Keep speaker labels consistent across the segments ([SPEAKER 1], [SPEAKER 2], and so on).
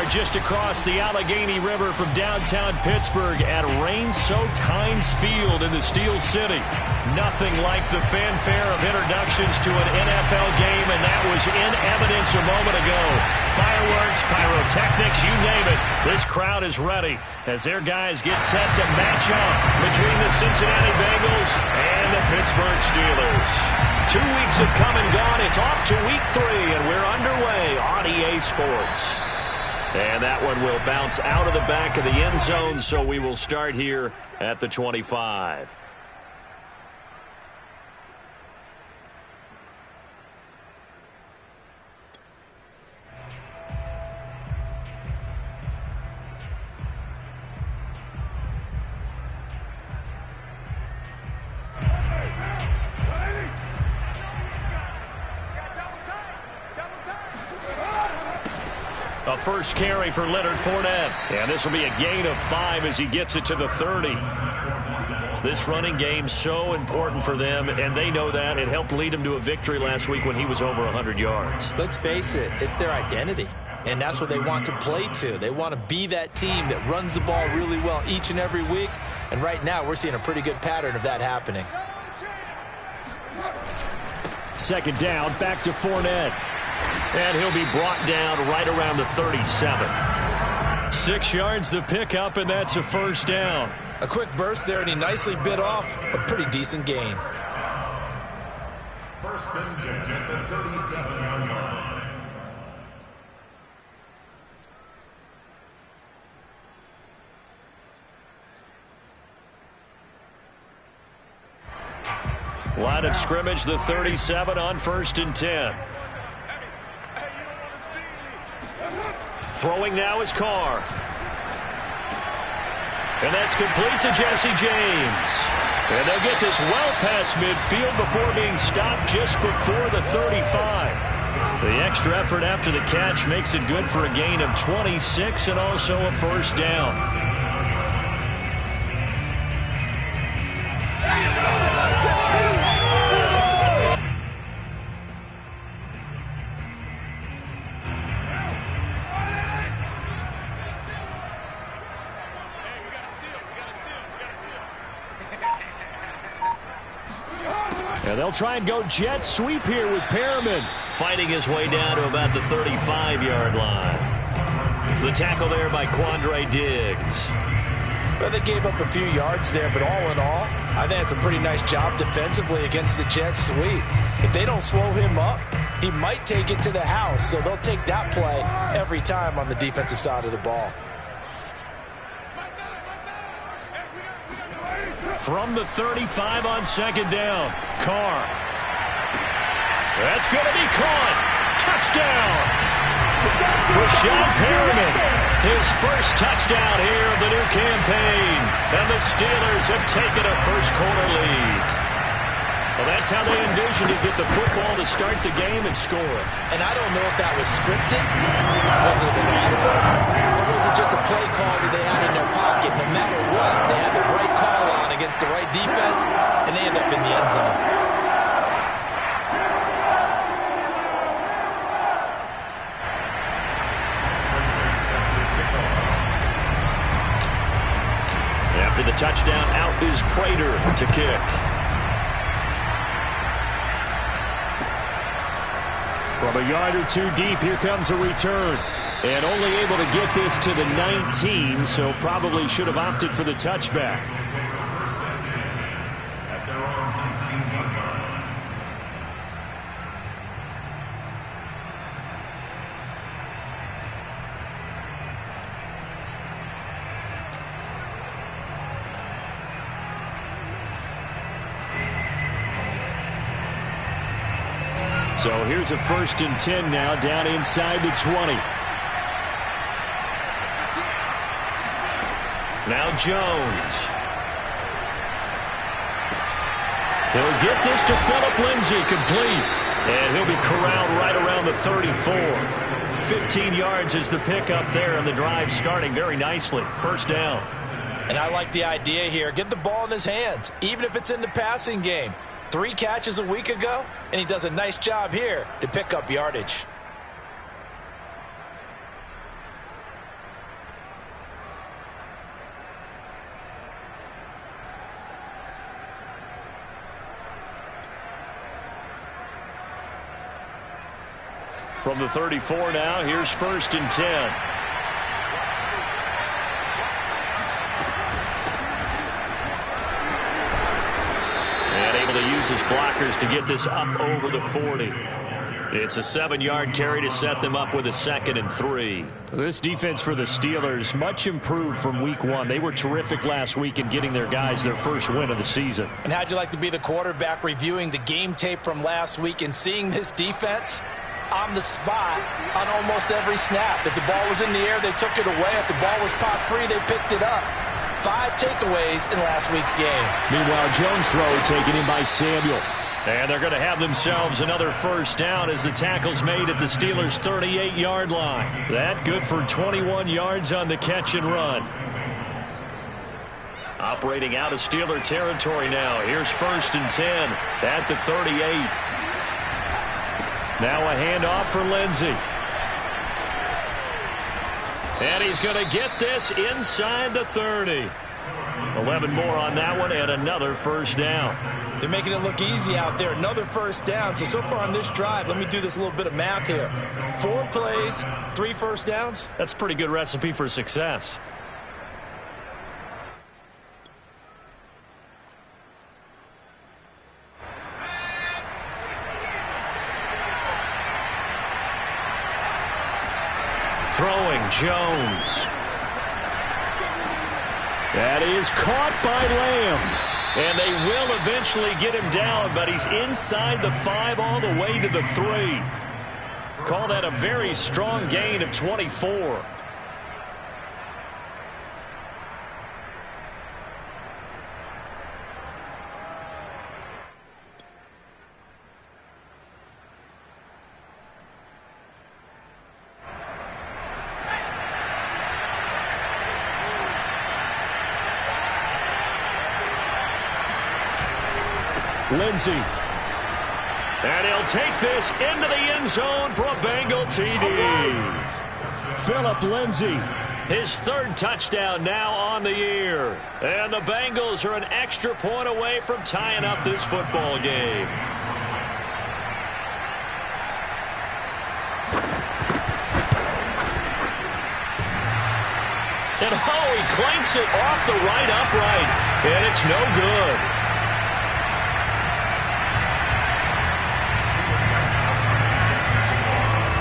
[SPEAKER 1] just across the Allegheny River from downtown Pittsburgh at rain-soaked Heinz Field in the Steel City. Nothing like the fanfare of introductions to an NFL game, and that was in evidence a moment ago. Fireworks, pyrotechnics, you name it. This crowd is ready as their guys get set to match up between the Cincinnati Bengals and the Pittsburgh Steelers. 2 weeks have come and gone. It's off to week 3, and we're underway on EA Sports. And that one will bounce out of the back of the end zone, so we will start here at the 25. A first carry for Leonard Fournette. And this will be a gain of 5 as he gets it to the 30. This running game so important for them, and they know that. It helped lead them to a victory last week when he was over 100 yards.
[SPEAKER 2] Let's face it, it's their identity. And that's what they want to play to. They want to be that team that runs the ball really well each and every week. And right now, we're seeing a pretty good pattern of that happening.
[SPEAKER 1] Second down, back to Fournette. And he'll be brought down right around the 37. 6 yards the pickup, and that's a first down.
[SPEAKER 2] A quick burst there, and he nicely bit off a pretty decent gain.
[SPEAKER 3] First and 10 at the 37-yard line.
[SPEAKER 1] Line of scrimmage, the 37 on first and 10. Throwing now is Carr. And that's complete to Jesse James. And they'll get this well past midfield before being stopped just before the 35. The extra effort after the catch makes it good for a gain of 26 and also a first down. And they'll try and go jet sweep here with Perriman fighting his way down to about the 35-yard line. The tackle there by Quandre Diggs.
[SPEAKER 2] Well, they gave up a few yards there, but all in all, I think it's a pretty nice job defensively against the jet sweep. If they don't slow him up, he might take it to the house, so they'll take that play every time on the defensive side of the ball.
[SPEAKER 1] From the 35 on second down, Carr. That's going to be caught. Touchdown. Rashad Perriman, his first touchdown here of the new campaign. And the Steelers have taken a first-quarter lead. Well, that's how they envisioned to get the football to start the game and score.
[SPEAKER 2] And I don't know if that was scripted. Was it an audible? Or was it just a play call that they had in their pocket? No matter what, they had the right call on against the right defense, and they end up in the end zone.
[SPEAKER 1] After the touchdown, out is Prater to kick. From a yard or two deep, here comes a return. And only able to get this to the 19, so probably should have opted for the touchback.
[SPEAKER 3] At their own 19-yard line.
[SPEAKER 1] So here's a first and 10 now, down inside the 20. Now Jones. He'll get this to Phillip Lindsay, complete. And he'll be corralled right around the 34. 15 yards is the pickup there, and the drive starting very nicely. First down.
[SPEAKER 2] And I like the idea here. Get the ball in his hands, even if it's in the passing game. 3 catches a week ago, and he does a nice job here to pick up yardage.
[SPEAKER 1] From the 34 now, here's 1st and 10. And able to use his blockers to get this up over the 40. It's a 7-yard carry to set them up with a 2nd and 3.
[SPEAKER 4] This defense for the Steelers, much improved from week 1. They were terrific last week in getting their guys their first win of the season.
[SPEAKER 2] And how'd you like to be the quarterback reviewing the game tape from last week and seeing this defense on the spot on almost every snap? If the ball was in the air, they took it away. If the ball was pop free, they picked it up. 5 takeaways in last week's game.
[SPEAKER 4] Meanwhile, Jones' throw taken in by Samuel.
[SPEAKER 1] And they're going to have themselves another 1st down as the tackle's made at the Steelers' 38-yard line. That good for 21 yards on the catch and run. Operating out of Steeler territory now. Here's 1st and 10 at the 38. Now a handoff for Lindsey. And he's going to get this inside the 30. 11 more on that one and another 1st down.
[SPEAKER 2] They're making it look easy out there. Another 1st down. So far on this drive, let me do this little bit of math here. 4 plays, 3 1st downs.
[SPEAKER 1] That's a pretty good recipe for success. Throwing Jones. That is caught by Lamb. And they will eventually get him down, but he's inside the 5 all the way to the 3. Call that a very strong gain of 24. Lindsey. And he'll take this into the end zone for a Bengal TD. Phillip Lindsey, his 3rd touchdown now on the year. And the Bengals are an extra point away from tying up this football game. And he clanks it off the right upright. And it's no good.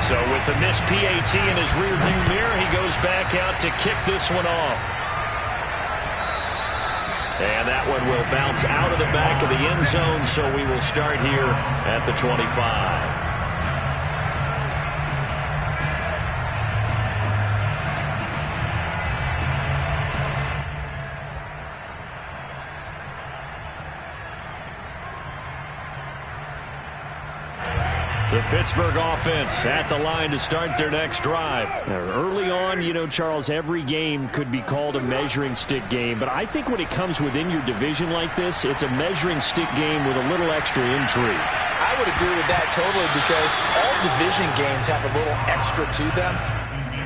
[SPEAKER 1] So with the missed PAT in his rearview mirror, he goes back out to kick this one off. And that one will bounce out of the back of the end zone, so we will start here at the 25. The Pittsburgh offense at the line to start their next drive.
[SPEAKER 4] Early on, you know, Charles, every game could be called a measuring stick game. But I think when it comes within your division like this, it's a measuring stick game with a little extra intrigue.
[SPEAKER 2] I would agree with that totally because all division games have a little extra to them.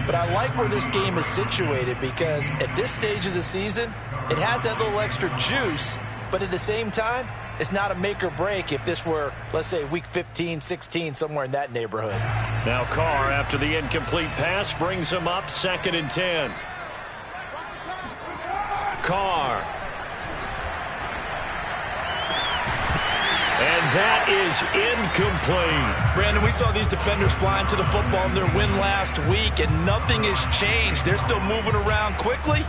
[SPEAKER 2] But I like where this game is situated because at this stage of the season, it has that little extra juice. But at the same time, it's not a make or break if this were, let's say, week 15, 16, somewhere in that neighborhood.
[SPEAKER 1] Now Carr, after the incomplete pass, brings him up 2nd and 10. Carr. And that is incomplete.
[SPEAKER 2] Brandon, we saw these defenders flying to the football in their win last week, and nothing has changed. They're still moving around quickly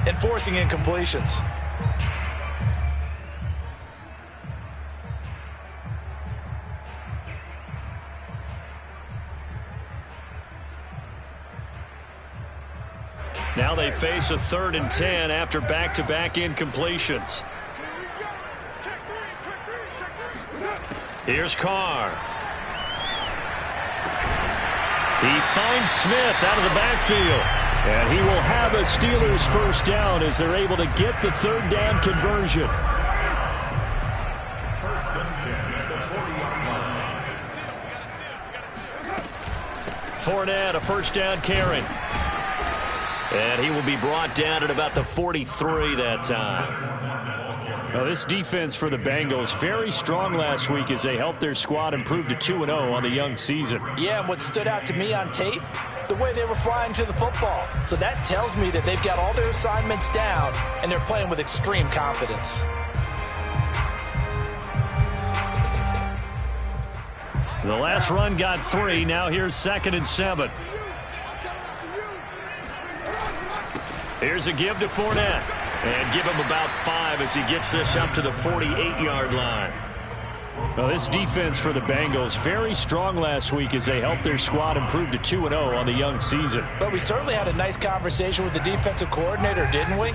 [SPEAKER 2] and forcing incompletions.
[SPEAKER 1] Now they face a 3rd and 10 after back-to-back incompletions. Here's Carr. He finds Smith out of the backfield.
[SPEAKER 4] And he will have a Steelers 1st down as they're able to get the 3rd down conversion.
[SPEAKER 3] 1st and 10 at the 40-yard line.
[SPEAKER 1] Fournette, a 1st down carry. And he will be brought down at about the 43 that time.
[SPEAKER 4] Well, this defense for the Bengals, very strong last week as they helped their squad improve to 2-0 on the young season.
[SPEAKER 2] Yeah, and what stood out to me on tape, the way they were flying to the football. So that tells me that they've got all their assignments down, and they're playing with extreme confidence.
[SPEAKER 1] The last run got 3. Now here's 2nd and 7. Here's a give to Fournette. And give him about 5 as he gets this up to the 48-yard line. Well, this defense for the Bengals, very strong last week as they helped their squad improve to 2-0 on the young season.
[SPEAKER 2] But we certainly had a nice conversation with the defensive coordinator, didn't we?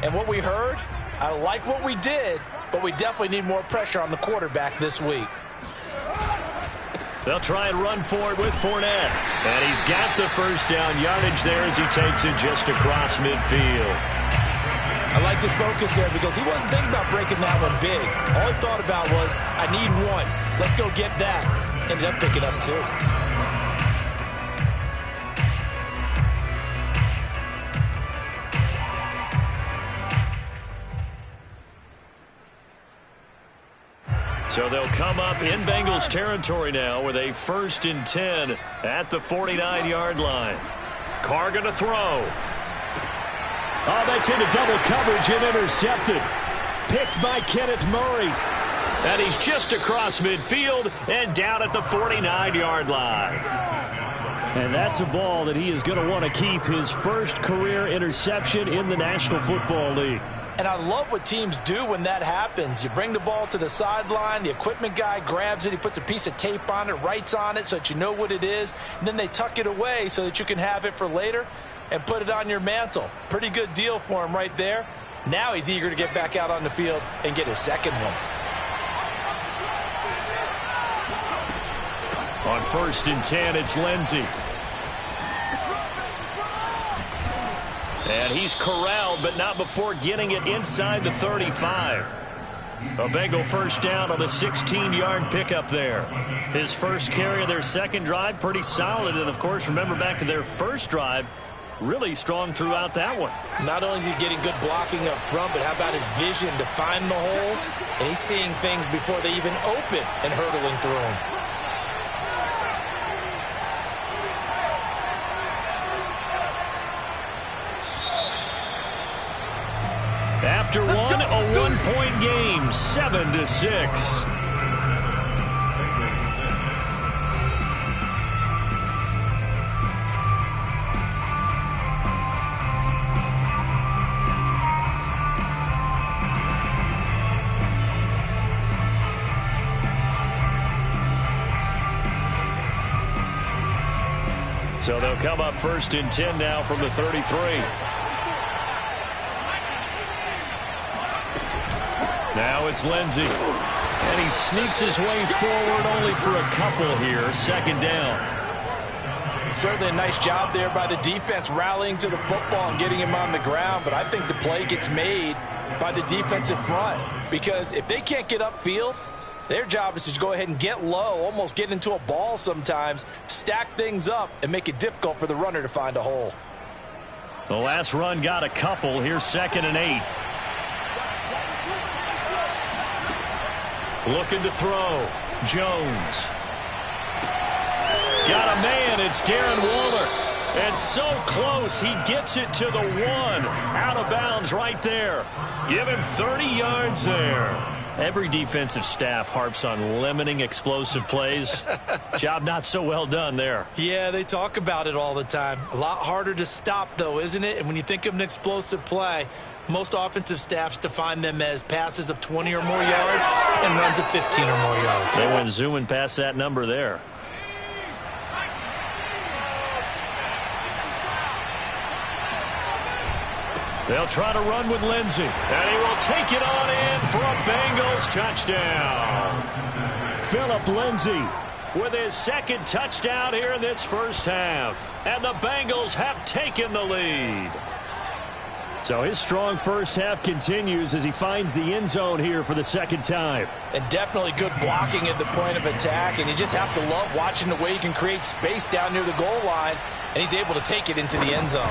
[SPEAKER 2] And what we heard, I like what we did, but we definitely need more pressure on the quarterback this week.
[SPEAKER 1] They'll try and run for it with Fournette. And he's got the first down yardage there as he takes it just across midfield.
[SPEAKER 2] I like this focus there because he wasn't thinking about breaking that one big. All he thought about was, I need 1. Let's go get that. Ended up picking up 2.
[SPEAKER 1] So they'll come up in Bengals territory now with a 1st and 10 at the 49-yard line. Carr going to throw.
[SPEAKER 4] Oh, that's into double coverage and intercepted. Picked by Kenneth Murray.
[SPEAKER 1] And he's just across midfield and down at the 49-yard line.
[SPEAKER 4] And that's a ball that he is going to want to keep, his first career interception in the National Football League.
[SPEAKER 2] And I love what teams do when that happens. You bring the ball to the sideline, the equipment guy grabs it, he puts a piece of tape on it, writes on it so that you know what it is, and then they tuck it away so that you can have it for later and put it on your mantle. Pretty good deal for him right there. Now he's eager to get back out on the field and get his second one.
[SPEAKER 1] On 1st and 10, it's Lindsey. And he's corralled, but not before getting it inside the 35. A Bengal first down on the 16-yard pickup there. His first carry of their second drive, pretty solid. And, of course, remember back to their first drive, really strong throughout that one.
[SPEAKER 2] Not only is he getting good blocking up front, but how about his vision to find the holes? And he's seeing things before they even open and hurdling through them.
[SPEAKER 1] After one, a one-point game, 7-6. So they'll come up 1st and 10 now from the 33. Now it's Lindsey. And he sneaks his way forward only for a couple here. 2nd down.
[SPEAKER 2] Certainly a nice job there by the defense rallying to the football and getting him on the ground. But I think the play gets made by the defensive front. Because if they can't get upfield, their job is to go ahead and get low, almost get into a ball sometimes, stack things up, and make it difficult for the runner to find a hole.
[SPEAKER 1] The last run got a couple. Here's 2nd and 8. Looking to throw. Jones. Got a man. It's Darren Waller. And so close, he gets it to the 1. Out of bounds right there. Give him 30 yards there. Every defensive staff harps on limiting explosive plays. Job not so well done there.
[SPEAKER 2] Yeah, they talk about it all the time. A lot harder to stop, though, isn't it? And when you think of an explosive play, most offensive staffs define them as passes of 20 or more yards and runs of 15 or more yards.
[SPEAKER 1] They went zooming past that number there. They'll try to run with Lindsey. And he will take it on in for a Bengals touchdown.
[SPEAKER 4] Phillip Lindsey
[SPEAKER 1] with his 2nd touchdown here in this first half. And the Bengals have taken the lead.
[SPEAKER 4] So his strong first half continues as he finds the end zone here for the 2nd time.
[SPEAKER 2] And definitely good blocking at the point of attack. And you just have to love watching the way he can create space down near the goal line. And he's able to take it into the end zone.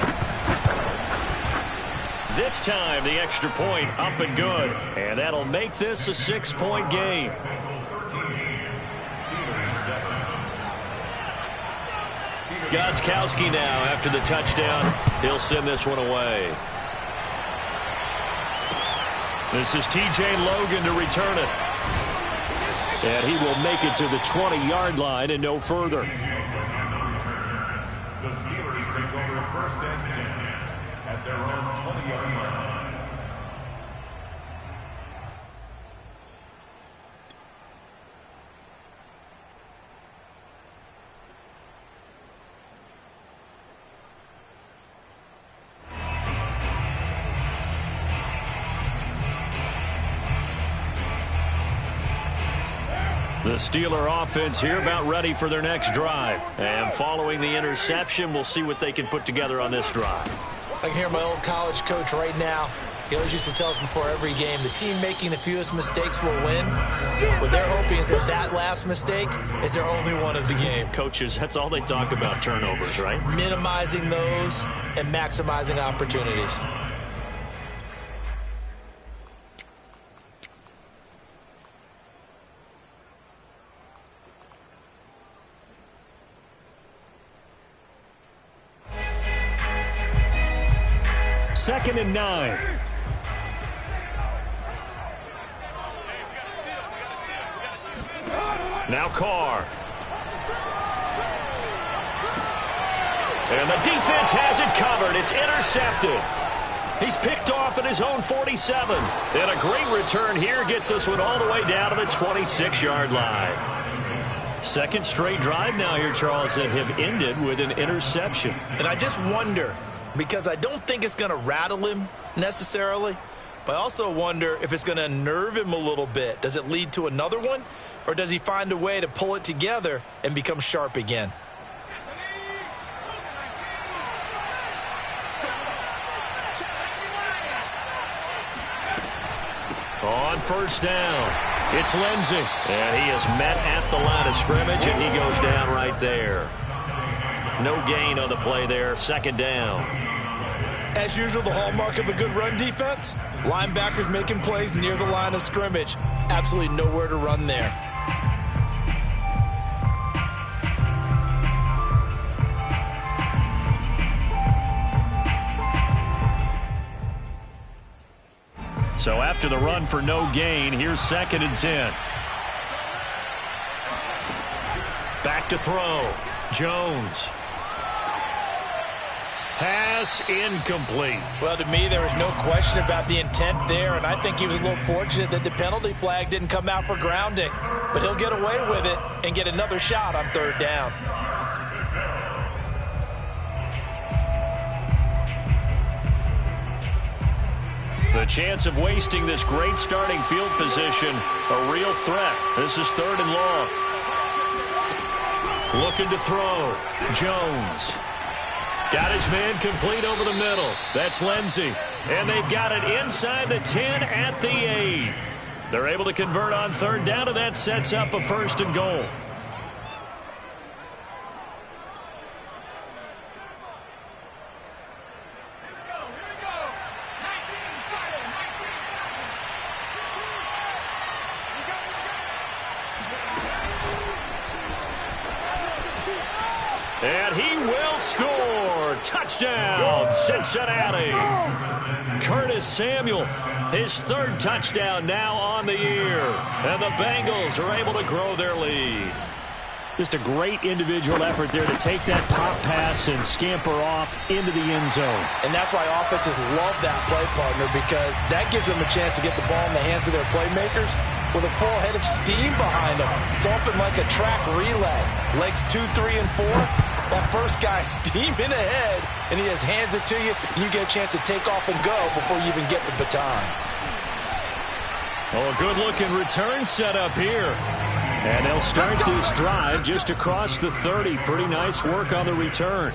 [SPEAKER 1] This time, the extra point up and good. And that'll make this a 6-point game. Gostkowski now after the touchdown. He'll send this one away. This is T.J. Logan to return it. And he will make it to the 20-yard line and no further.
[SPEAKER 3] The Steelers take over first and 10 at their own 20-yard line.
[SPEAKER 1] The Steeler offense here about ready for their next drive. And following the interception, we'll see what they can put together on this drive.
[SPEAKER 2] I can hear my old college coach right now. He always used to tell us before every game, the team making the fewest mistakes will win. What they're hoping is that that last mistake is their only one of the game.
[SPEAKER 1] Coaches, that's all they talk about, turnovers, right?
[SPEAKER 2] Minimizing those and maximizing opportunities.
[SPEAKER 1] Second and 9. Now Carr. And the defense has it covered. It's intercepted. He's picked off at his own 47. And a great return here gets this one all the way down to the 26-yard line. Second straight drive now here, Charles, that have ended with an interception.
[SPEAKER 5] And I just wonder, because I don't think it's going to rattle him necessarily, but I also wonder if it's going to unnerve him a little bit. Does it lead to another one, or does he find a way to pull it together and become sharp again?
[SPEAKER 1] On first down, it's Lindsey. And he is met at the line of scrimmage, and he goes down right there. No gain on the play there. Second down.
[SPEAKER 2] As usual, the hallmark of a good run defense, linebackers making plays near the line of scrimmage. Absolutely nowhere to run there.
[SPEAKER 1] So after the run for no gain, here's second and 10. Back to throw. Jones. Pass incomplete.
[SPEAKER 2] Well, to me, there was no question about the intent there, and I think he was a little fortunate that the penalty flag didn't come out for grounding. But he'll get away with it and get another shot on third down.
[SPEAKER 1] The chance of wasting this great starting field position, a real threat. This is third and long. Looking to throw. Jones. Got his man complete over the middle. That's Lindsey. And they've got it inside the 10 at the 8. They're able to convert on third down, and that sets up a first and goal. And he will score. Touchdown, Cincinnati. Curtis Samuel, his third touchdown now on the year. And the Bengals are able to grow their lead. Just a great individual effort there to take that pop pass and scamper off into the end zone.
[SPEAKER 2] And that's why offenses love that play, partner, because that gives them a chance to get the ball in the hands of their playmakers with a full head of steam behind them. It's often like a track relay. Legs 2, 3, and 4. That first guy steaming ahead, and he just hands it to you, and you get a chance to take off and go before you even get the baton.
[SPEAKER 1] Oh, a good-looking return set up here. And they'll start this drive just across the 30. Pretty nice work on the return.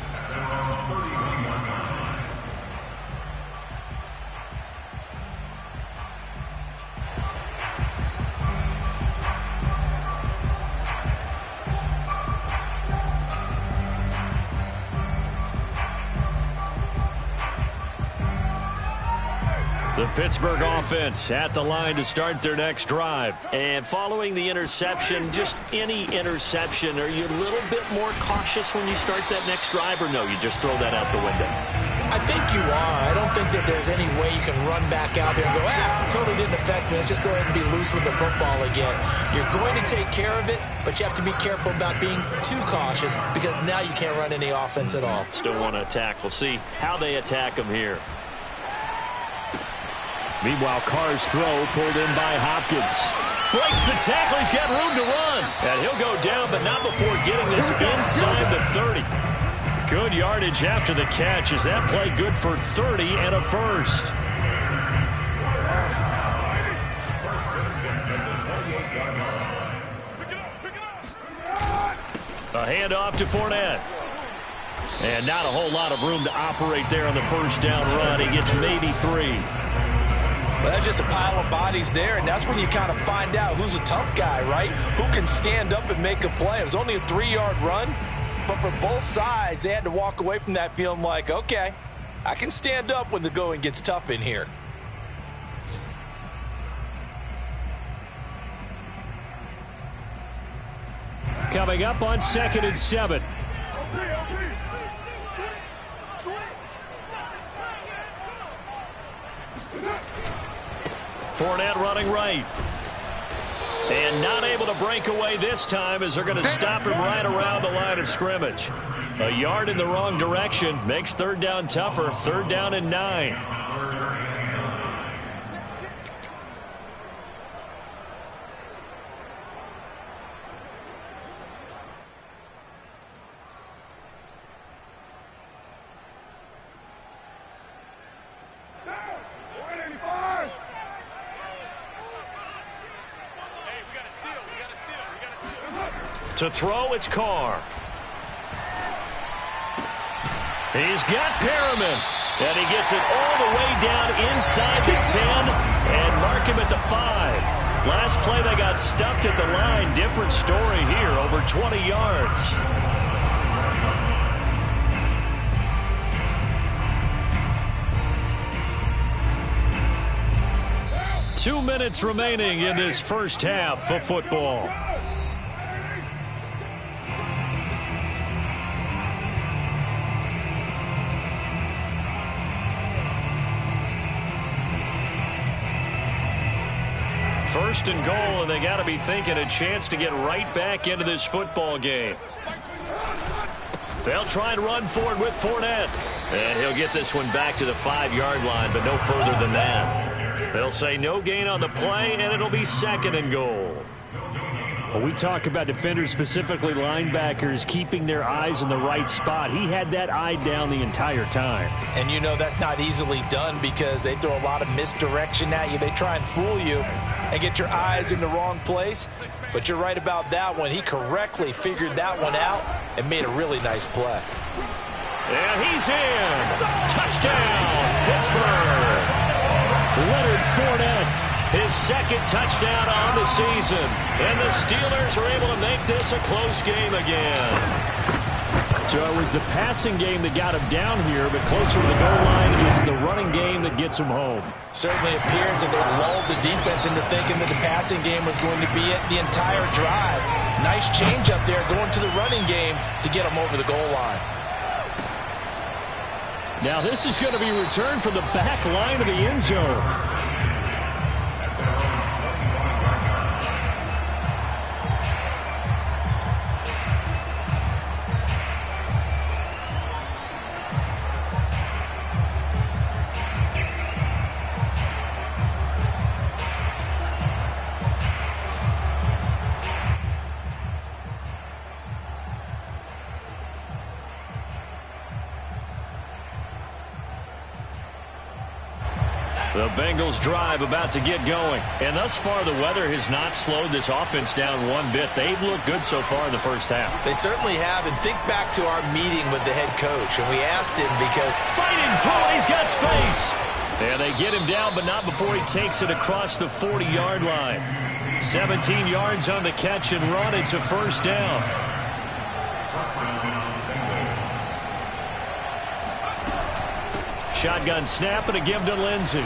[SPEAKER 1] The Pittsburgh offense at the line to start their next drive.
[SPEAKER 4] And following the interception, just any interception, are you a little bit more cautious when you start that next drive, or no, you just throw that out the window?
[SPEAKER 2] I think you are. I don't think that there's any way you can run back out there and go, totally didn't affect me. Let's just go ahead and be loose with the football again. You're going to take care of it, but you have to be careful about being too cautious because now you can't run any offense at all.
[SPEAKER 4] Still want to attack. We'll see how they attack them here.
[SPEAKER 1] Meanwhile, Carr's throw pulled in by Hopkins. Breaks the tackle. He's got room to run. And he'll go down, but not before getting this inside the 30. Good yardage after the catch. Is that play good for 30 and a first? A handoff to Fournette. And not a whole lot of room to operate there on the first down run. He gets maybe 3.
[SPEAKER 2] Well, that's just a pile of bodies there, and that's when you kind of find out who's a tough guy, right? Who can stand up and make a play. It was only a 3-yard run, but for both sides, they had to walk away from that feeling like, okay, I can stand up when the going gets tough in here.
[SPEAKER 1] Coming up on 2nd and 7. Fournette running right. And not able to break away this time as they're going to stop him right around the line of scrimmage. A yard in the wrong direction makes 3rd down tougher. 3rd down and 9. To throw, it's Carr. He's got Perriman. And he gets it all the way down inside the 10 and mark him at the 5. Last play, they got stuffed at the line. Different story here, over 20 yards. Two minutes remaining in this first half of football. First and goal, and they got to be thinking a chance to get right back into this football game. They'll try and run forward with Fournette. And he'll get this one back to the 5-yard line, but no further than that. They'll say no gain on the play, and it'll be 2nd and goal. Well, we talk about defenders, specifically linebackers, keeping their eyes in the right spot. He had that eye down the entire time.
[SPEAKER 2] And you know that's not easily done because they throw a lot of misdirection at you. They try and fool you and get your eyes in the wrong place. But you're right about that one. He correctly figured that one out and made a really nice play.
[SPEAKER 1] And he's in. Touchdown, Pittsburgh. Leonard Fournette. His 2nd touchdown on the season. And the Steelers are able to make this a close game again. So it was the passing game that got him down here, but closer to the goal line, it's the running game that gets him home.
[SPEAKER 2] Certainly appears that they lulled the defense into thinking that the passing game was going to be it the entire drive. Nice change up there going to the running game to get him over the goal line.
[SPEAKER 1] Now this is going to be returned from the back line of the end zone. The Bengals drive about to get going. And thus far, the weather has not slowed this offense down one bit. They've looked good so far in the first half.
[SPEAKER 2] They certainly have. And think back to our meeting with the head coach. And we asked him because...
[SPEAKER 1] Fighting through it. He's got space. And they get him down, but not before he takes it across the 40-yard line. 17 yards on the catch and run. It's a first down. Shotgun snap and a give to Lindsey.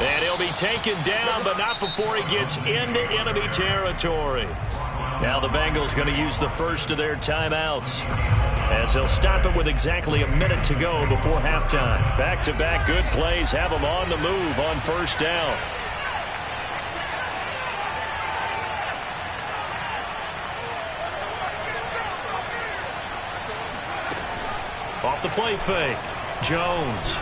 [SPEAKER 1] And he'll be taken down, but not before he gets into enemy territory. Now the Bengals going to use the first of their timeouts, as they'll stop it with exactly a minute to go before halftime. Back-to-back good plays have them on the move on first down. Off the play fake, Jones.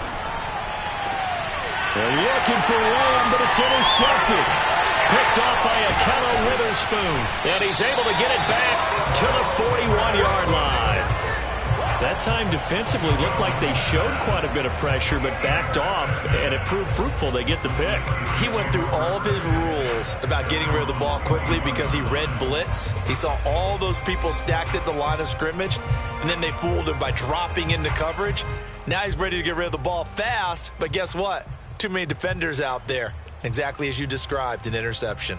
[SPEAKER 1] They're looking for Lamb, but it's intercepted. Picked off by Akello Witherspoon. And he's able to get it back to the 41-yard line. That time defensively looked like they showed quite a bit of pressure, but backed off, and it proved fruitful. They get the pick.
[SPEAKER 2] He went through all of his rules about getting rid of the ball quickly because he read blitz. He saw all those people stacked at the line of scrimmage, and then they fooled him by dropping into coverage. Now he's ready to get rid of the ball fast, but guess what? Too many defenders out there. Exactly as you described, an interception.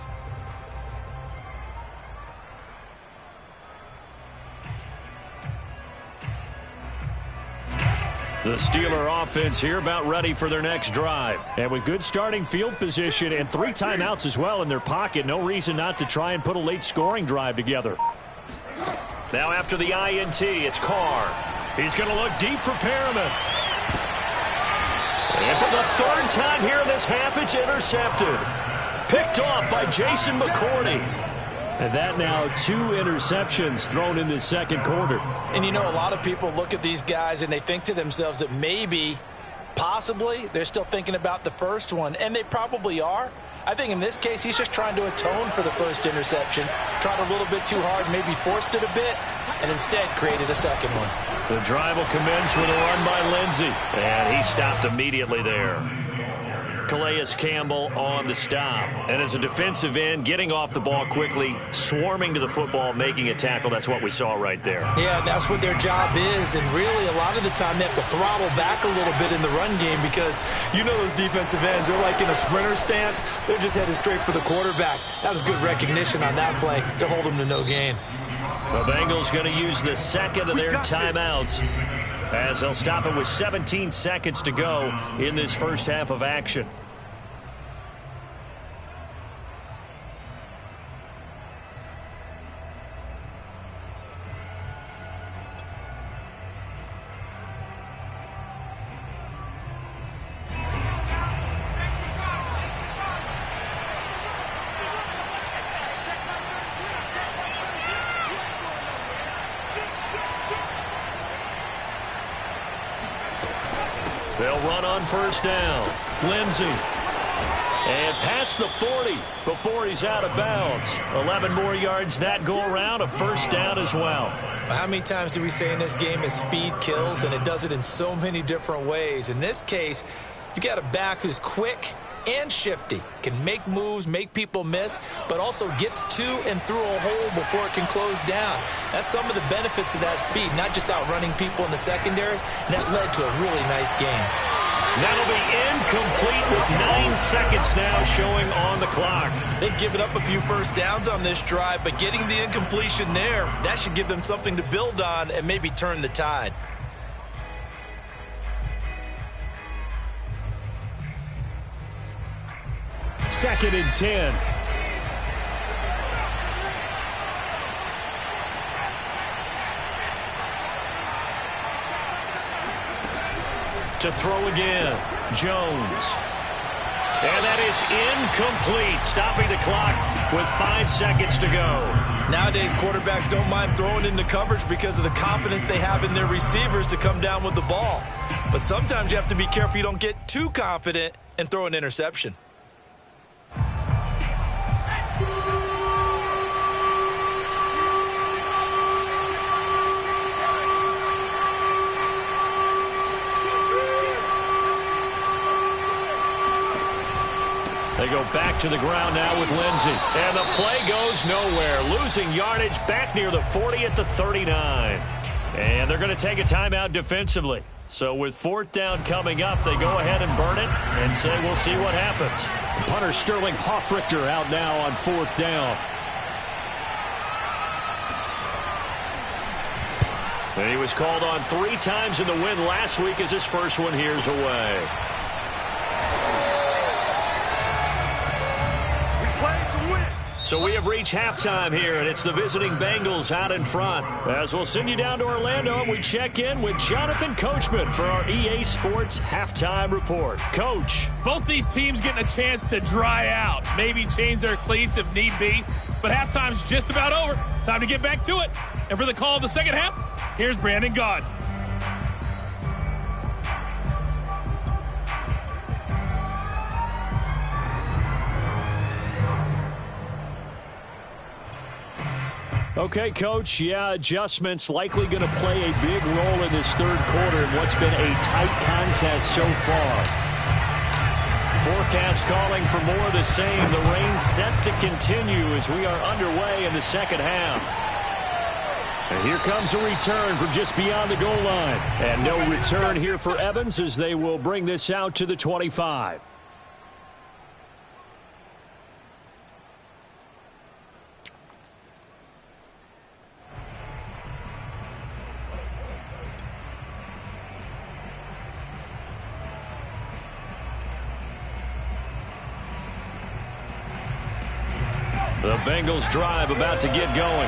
[SPEAKER 1] The Steeler offense here about ready for their next drive.
[SPEAKER 4] And with good starting field position and 3 timeouts as well in their pocket, no reason not to try and put a late scoring drive together.
[SPEAKER 1] Now after the INT, it's Carr. He's going to look deep for Perriman. And for the 3rd time here in this half, it's intercepted. Picked off by Jason McCourty.
[SPEAKER 4] And that now 2 interceptions thrown in the second quarter.
[SPEAKER 2] And you know, a lot of people look at these guys and they think to themselves that maybe, possibly, they're still thinking about the first one. And they probably are. I think in this case, he's just trying to atone for the first interception. Tried a little bit too hard, maybe forced it a bit, and instead created a second one.
[SPEAKER 1] The drive will commence with a run by Lindsey. And he stopped immediately there. Calais Campbell on the stop. And as a defensive end, getting off the ball quickly, swarming to the football, making a tackle. That's what we saw right there.
[SPEAKER 2] Yeah, that's what their job is. And really, a lot of the time, they have to throttle back a little bit in the run game because you know those defensive ends, they're like in a sprinter stance. They're just headed straight for the quarterback. That was good recognition on that play to hold them to no gain.
[SPEAKER 1] The Bengals going to use the second of their timeouts as they'll stop it with 17 seconds to go in this first half of action. They'll run on first down. Lindsey. And past the 40 before he's out of bounds. 11 more yards that go around, a first down as well.
[SPEAKER 2] How many times do we say in this game is speed kills, and it does it in so many different ways. In this case, you got a back who's quick and shifty, can make moves, make people miss, but also gets to and through a hole before it can close down. That's some of the benefits of that speed, not just outrunning people in the secondary. And that led to a really nice game.
[SPEAKER 1] That'll be incomplete with 9 seconds now showing on the clock.
[SPEAKER 2] They've given up a few first downs on this drive, but getting the incompletion there, that should give them something to build on and maybe turn the tide.
[SPEAKER 4] Second and 10.
[SPEAKER 1] To throw again, Jones. And that is incomplete, stopping the clock with 5 seconds to go.
[SPEAKER 2] Nowadays, quarterbacks don't mind throwing into coverage because of the confidence they have in their receivers to come down with the ball. But sometimes you have to be careful you don't get too confident and throw an interception.
[SPEAKER 1] They go back to the ground now with Lindsey. And the play goes nowhere. Losing yardage back near the 40 at the 39. And they're going to take a timeout defensively. So with 4th down coming up, they go ahead and burn it and say we'll see what happens.
[SPEAKER 4] Punter Sterling Hoffrichter out now on 4th down.
[SPEAKER 1] And he was called on 3 times in the win last week as his first one here's away. So we have reached halftime here, and it's the visiting Bengals out in front. As we'll send you down to Orlando, and we check in with Jonathan Coachman for our EA Sports Halftime Report. Coach.
[SPEAKER 6] Both these teams getting a chance to dry out, maybe change their cleats if need be, but halftime's just about over. Time to get back to it. And for the call of the second half, here's Brandon Gaud.
[SPEAKER 4] Okay, Coach, adjustments likely going to play a big role in this third quarter in what's been a tight contest so far.
[SPEAKER 1] Forecast calling for more of the same. The rain set to continue as we are underway in the second half.
[SPEAKER 4] And here comes a return from just beyond the goal line. And no return here for Evans as they will bring this out to the 25.
[SPEAKER 1] The Bengals drive about to get going.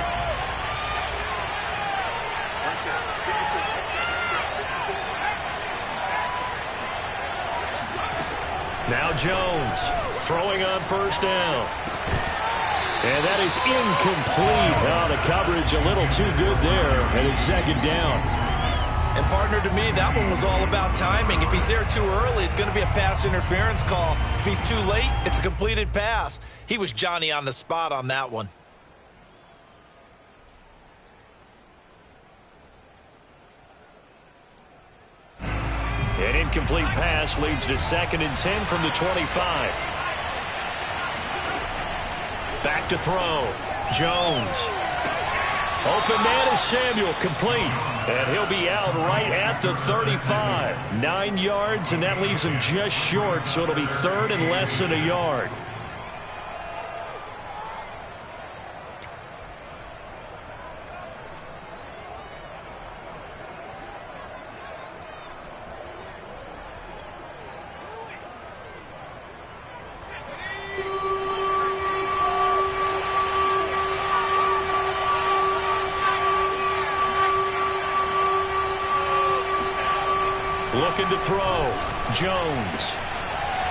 [SPEAKER 1] Now Jones throwing on first down. And that is incomplete. Oh, the coverage a little too good there, and it's second down.
[SPEAKER 5] And partner, to me, that one was all about timing. If he's there too early, it's going to be a pass interference call. If he's too late, it's a completed pass. He was Johnny on the spot on that one.
[SPEAKER 1] An incomplete pass leads to 2nd and 10 from the 25. Back to throw. Jones. Open man is Samuel, complete. And he'll be out right at the 35. 9 yards, and that leaves him just short, so it'll be 3rd and less than a yard. Looking to throw. Jones.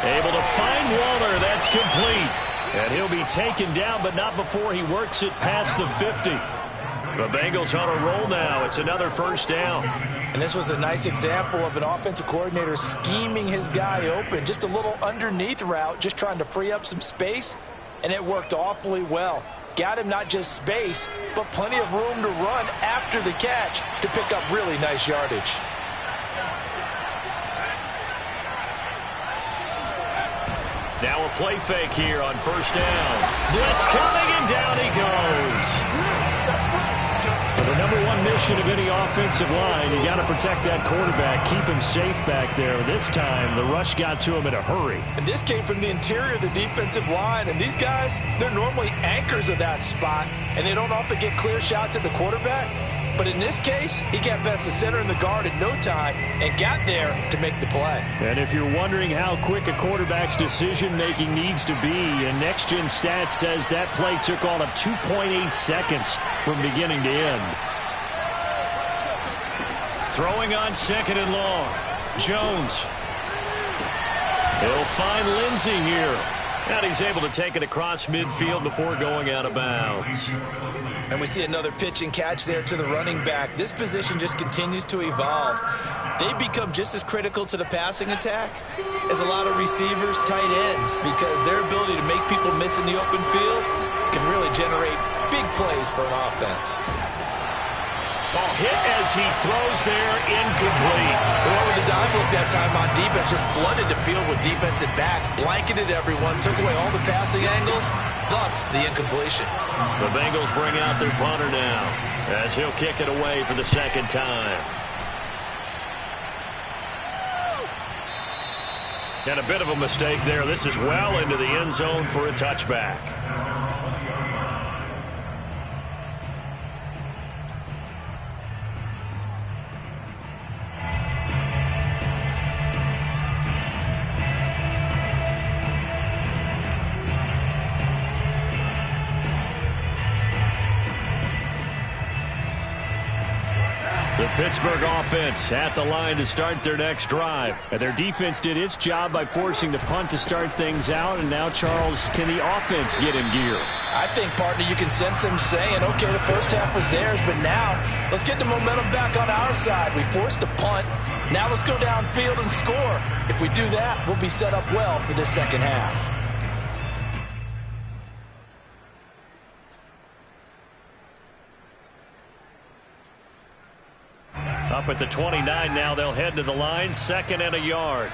[SPEAKER 1] Able to find Waller. That's complete. And he'll be taken down, but not before he works it past the 50. The Bengals on a roll now. It's another first down.
[SPEAKER 2] And this was a nice example of an offensive coordinator scheming his guy open. Just a little underneath route, just trying to free up some space. And it worked awfully well. Got him not just space, but plenty of room to run after the catch to pick up really nice yardage.
[SPEAKER 1] Now a play fake here on first down. Blitz coming, and down he goes.
[SPEAKER 4] So the number one mission of any offensive line, you got to protect that quarterback, keep him safe back there. This time, the rush got to him in a hurry.
[SPEAKER 2] And this came from the interior of the defensive line. And these guys, they're normally anchors of that spot, and they don't often get clear shots at the quarterback. But in this case, he got past the center and the guard in no time and got there to make the play.
[SPEAKER 4] And if you're wondering how quick a quarterback's decision-making needs to be, and Next Gen Stats says that play took all of 2.8 seconds from beginning to end.
[SPEAKER 1] Throwing on 2nd and long. Jones. He'll find Lindsey here. And he's able to take it across midfield before going out of bounds.
[SPEAKER 5] And we see another pitch and catch there to the running back. This position just continues to evolve. They become just as critical to the passing attack as a lot of receivers, tight ends, because their ability to make people miss in the open field can really generate big plays for an offense.
[SPEAKER 1] Ball hit as he throws there, incomplete.
[SPEAKER 5] Whoever the dive look that time on defense just flooded the field with defensive backs, blanketed everyone, took away all the passing angles, thus the incompletion.
[SPEAKER 1] The Bengals bring out their punter now as he'll kick it away for the second time. And a bit of a mistake there. This is well into the end zone for a touchback. Pittsburgh offense at the line to start their next drive.
[SPEAKER 4] And their defense did its job by forcing the punt to start things out. And now, Charles, can the offense get in gear?
[SPEAKER 2] I think, partner, you can sense them saying, okay, the first half was theirs, but now let's get the momentum back on our side. We forced a punt. Now let's go downfield and score. If we do that, we'll be set up well for this second half.
[SPEAKER 1] Up at the 29 now, they'll head to the line, 2nd and a yard.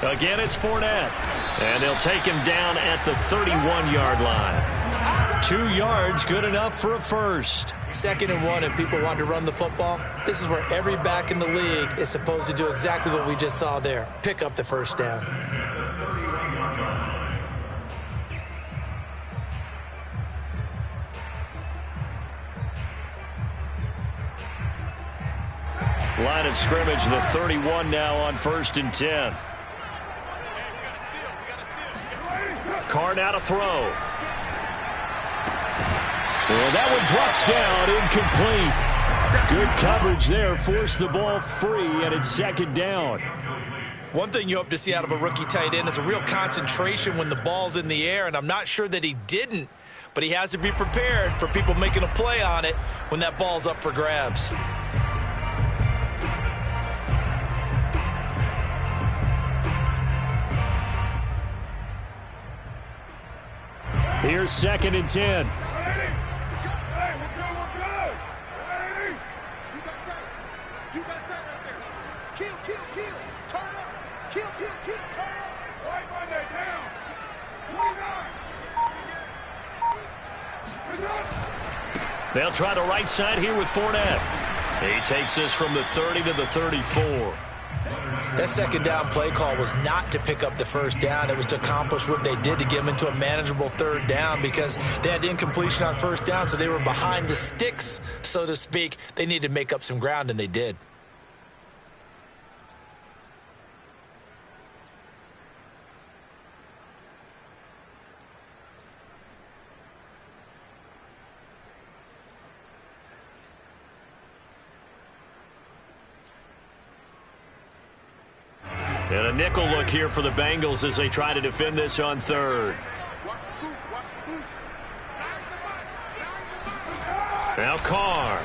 [SPEAKER 1] Again, it's Fournette. And they'll take him down at the 31-yard line. 2 yards, good enough for a first.
[SPEAKER 2] 2nd and 1, and people want to run the football. This is where every back in the league is supposed to do exactly what we just saw there. Pick up the first down.
[SPEAKER 1] Line of scrimmage, the 31 now on 1st and 10. Carr now to throw. And that one drops down, incomplete. Good coverage there, forced the ball free, and it's 2nd down.
[SPEAKER 5] One thing you hope to see out of a rookie tight end is a real concentration when the ball's in the air, and I'm not sure that he didn't, but he has to be prepared for people making a play on it when that ball's up for grabs.
[SPEAKER 4] Here's 2nd and 10.
[SPEAKER 1] They'll try the right side here with Fournette. He takes this from the 30 to the 34.
[SPEAKER 2] That 2nd down play call was not to pick up the first down. It was to accomplish what they did to get them into a manageable 3rd down because they had incompletion on 1st down, so they were behind the sticks, so to speak. They needed to make up some ground, and they did.
[SPEAKER 1] And a nickel look here for the Bengals as they try to defend this on 3rd. Now Carr.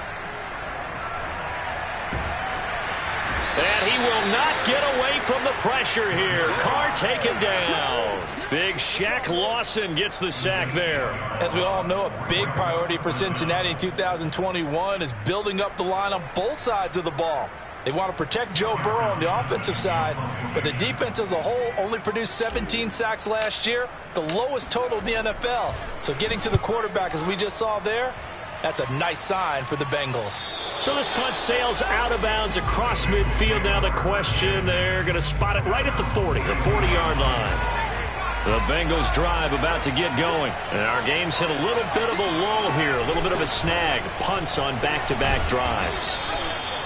[SPEAKER 1] And he will not get away from the pressure here. Carr taken down. Big Shaq Lawson gets the sack there.
[SPEAKER 2] As we all know, a big priority for Cincinnati in 2021 is building up the line on both sides of the ball. They want to protect Joe Burrow on the offensive side, but the defense as a whole only produced 17 sacks last year, the lowest total in the NFL. So getting to the quarterback, as we just saw there, that's a nice sign for the Bengals.
[SPEAKER 1] So this punt sails out of bounds across midfield. Now the question, they're going to spot it right at the 40, the 40-yard line. The Bengals drive about to get going. And our game's hit a little bit of a lull here, a little bit of a snag. Punts on back-to-back drives.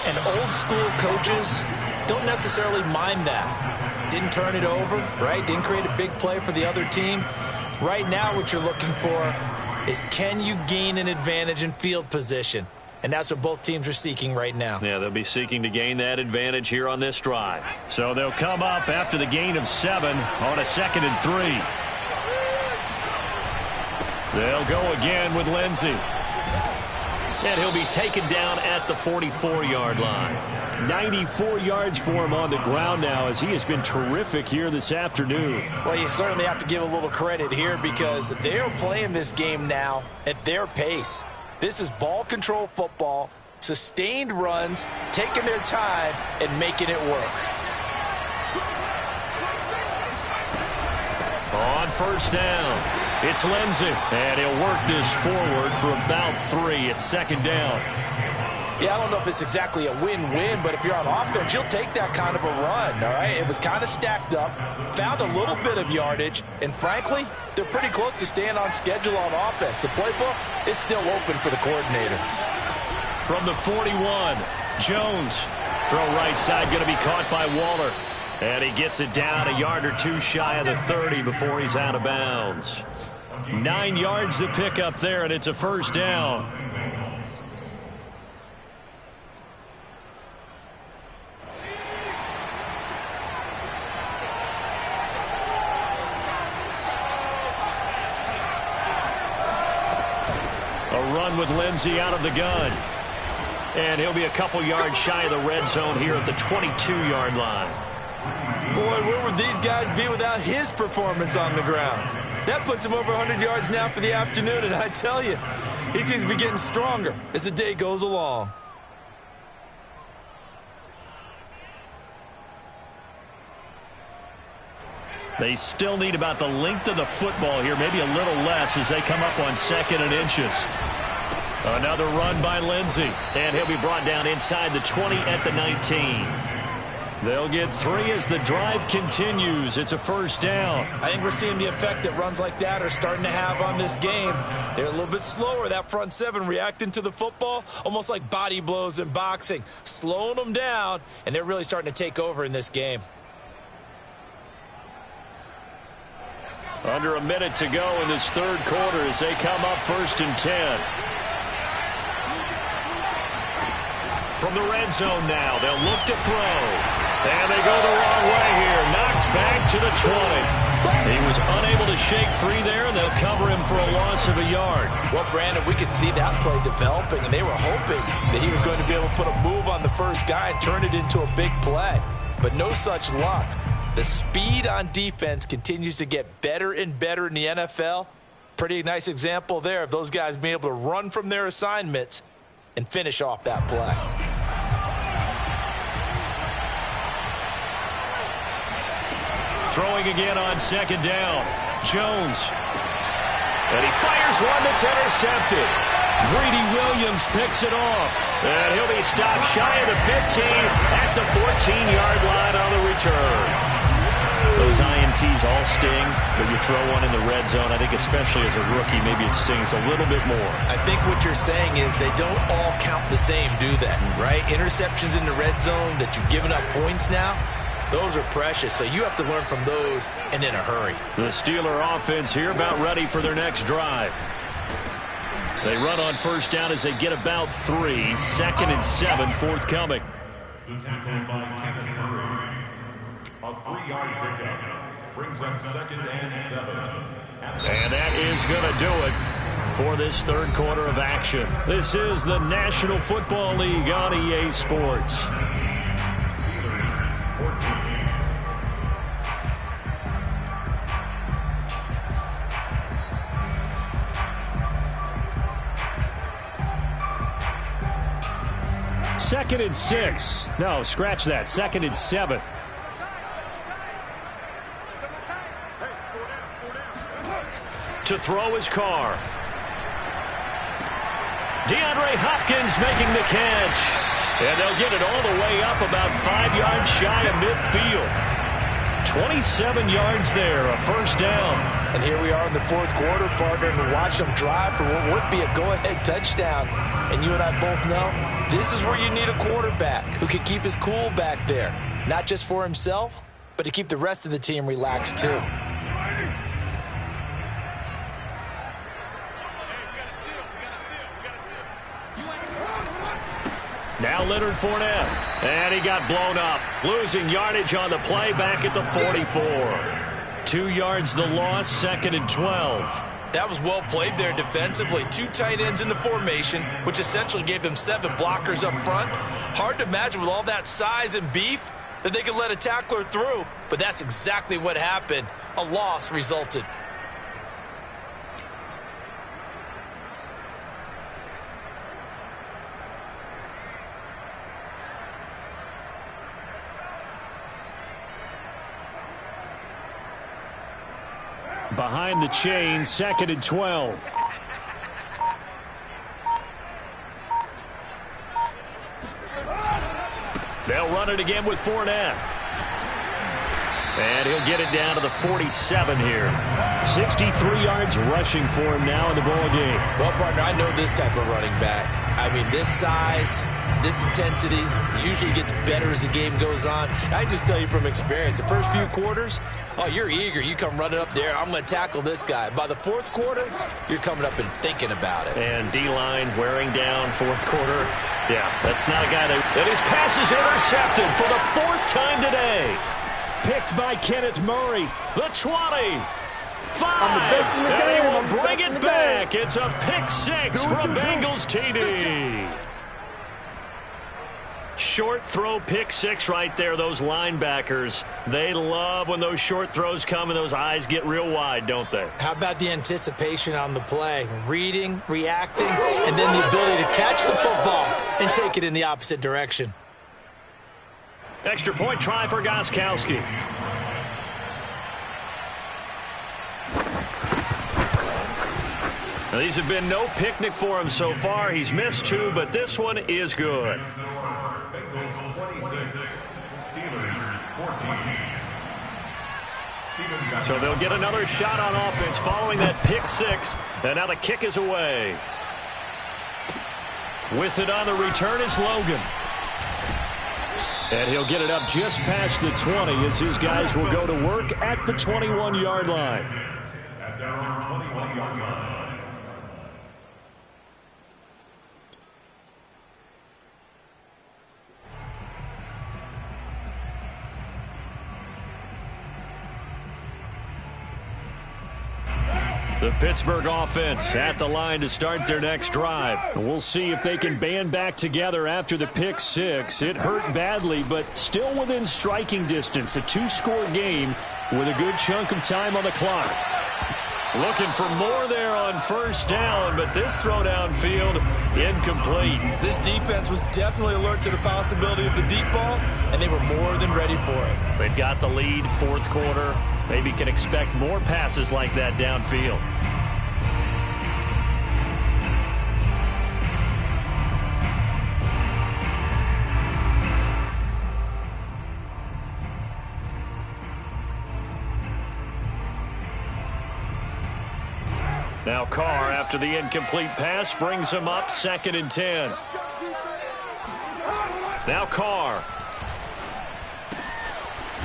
[SPEAKER 2] And old school coaches don't necessarily mind that. Didn't turn it over, right? Didn't create a big play for the other team. Right now what you're looking for is, can you gain an advantage in field position? And that's what both teams are seeking right now.
[SPEAKER 1] Yeah, they'll be seeking to gain that advantage here on this drive. So they'll come up after the gain of 7 on a 2nd and 3. They'll go again with Lindsey. And he'll be taken down at the 44-yard line.
[SPEAKER 4] 94 yards for him on the ground now, as he has been terrific here this afternoon.
[SPEAKER 2] Well, you certainly have to give a little credit here because they're playing this game now at their pace. This is ball control football, sustained runs, taking their time, and making it work.
[SPEAKER 1] On 1st down, it's Lindsey, and he'll work this forward for about 3 at 2nd down.
[SPEAKER 2] Yeah, I don't know if it's exactly a win-win, but if you're on offense, you'll take that kind of a run, all right? It was kind of stacked up, found a little bit of yardage, and frankly, they're pretty close to staying on schedule on offense. The playbook is still open for the coordinator.
[SPEAKER 1] From the 41, Jones. Throw right side, going to be caught by Waller. And he gets it down a yard or 2 shy of the 30 before he's out of bounds. 9 yards to pick up there, and it's a 1st down. run with Lindsey out of the gun. And he'll be a couple yards shy of the red zone here at the 22-yard line.
[SPEAKER 2] Boy, where would these guys be without his performance on the ground? That puts him over 100 yards now for the afternoon, and I tell you, he seems to be getting stronger as the day goes along.
[SPEAKER 1] They still need about the length of the football here, maybe a little less as they come up on 2nd and inches. Another run by Lindsey, and he'll be brought down inside the 20 at the 19. They'll get 3 as the drive continues. It's a first down.
[SPEAKER 2] I think we're seeing the effect that runs like that are starting to have on this game. They're a little bit slower, that front 7 reacting to the football, almost like body blows in boxing, slowing them down, and they're really starting to take over in this game.
[SPEAKER 1] Under a minute to go in this third quarter as they come up 1st and 10. From the red zone now, they'll look to throw. And they go the wrong way here. Knocked back to the 20. He was unable to shake free there, and they'll cover him for a loss of a yard.
[SPEAKER 2] Well, Brandon, we could see that play developing, and they were hoping that he was going to be able to put a move on the first guy and turn it into a big play. But no such luck. The speed on defense continues to get better and better in the NFL. Pretty nice example there of those guys being able to run from their assignments and finish off that play.
[SPEAKER 1] Throwing again on 2nd down. Jones. And he fires one that's intercepted. Greedy Williams picks it off. And he'll be stopped shy of the 15 at the 14-yard line on the return. Those INTs all sting, but you throw one in the red zone, I think especially as a rookie, maybe it stings a little bit more.
[SPEAKER 2] I think what you're saying is they don't all count the same, do they? Right? Interceptions in the red zone that you've given up points now, those are precious, so you have to learn from those and in a hurry.
[SPEAKER 1] The Steeler offense here about ready for their next drive. They run on 1st down as they get about 3. 2nd and 7 forthcoming.
[SPEAKER 3] The tackle by Kenneth Murray. A 3-yard pickup brings up 2nd and 7.
[SPEAKER 1] And that is going to do it for this third quarter of action. This is the National Football League on EA Sports.
[SPEAKER 3] Steelers 14.
[SPEAKER 1] Second and 6. No, scratch that. 2nd and 7. To throw his car. DeAndre Hopkins making the catch. And they'll get it all the way up about 5 yards shy of midfield. 27 yards there, a first down.
[SPEAKER 2] And here we are in the fourth quarter, partner, and watch them drive for what would be a go-ahead touchdown. And you and I both know this is where you need a quarterback who can keep his cool back there. Not just for himself, but to keep the rest of the team relaxed too.
[SPEAKER 1] Now Leonard Fournette. And he got blown up. Losing yardage on the play back at the 44. 2 yards the loss, 2nd and 12.
[SPEAKER 2] That was well played there defensively. 2 tight ends in the formation, which essentially gave them 7 blockers up front. Hard to imagine with all that size and beef that they could let a tackler through. But that's exactly what happened. A loss resulted.
[SPEAKER 1] Behind the chain, 2nd and 12. They'll run it again with Fournette. And he'll get it down to the 47 here. 63 yards rushing for him now in the ball game.
[SPEAKER 2] Well, partner, I know this type of running back. I mean, this size, this intensity usually gets better as the game goes on. I just tell you from experience, the first few quarters, oh, you're eager. You come running up there, I'm going to tackle this guy. By the fourth quarter, you're coming up and thinking about it.
[SPEAKER 1] And D-line wearing down fourth quarter. Yeah, that's not a guy that his pass is intercepted for the 4th time today. Picked by Kenneth Murray. The 20. 5, and he will bring it back. It's a pick six from Bengals TD. Short throw pick six right there. Those linebackers, they love when those short throws come and those eyes get real wide, don't they?
[SPEAKER 2] How about the anticipation on the play? Reading, reacting, and then the ability to catch the football and take it in the opposite direction.
[SPEAKER 1] Extra point try for Gostkowski. Now, these have been no picnic for him so far. He's missed 2, but this one is good.
[SPEAKER 3] Bengals 26, Steelers 14.
[SPEAKER 1] So they'll get another shot on offense following that pick six, and now the kick is away. With it on the return is Logan. And he'll get it up just past the 20 as his guys will go to work at the 21-yard line.
[SPEAKER 3] At their own 21-yard line.
[SPEAKER 1] The Pittsburgh offense at the line to start their next drive. We'll see if they can band back together after the pick six. It hurt badly, but still within striking distance. A 2-score game with a good chunk of time on the clock. Looking for more there on first down, but this throw downfield incomplete.
[SPEAKER 2] This defense was definitely alert to the possibility of the deep ball, and they were more than ready for it.
[SPEAKER 1] They've got the lead, fourth quarter. Maybe can expect more passes like that downfield. Now Carr, after the incomplete pass, brings him up 2nd and 10. Now Carr.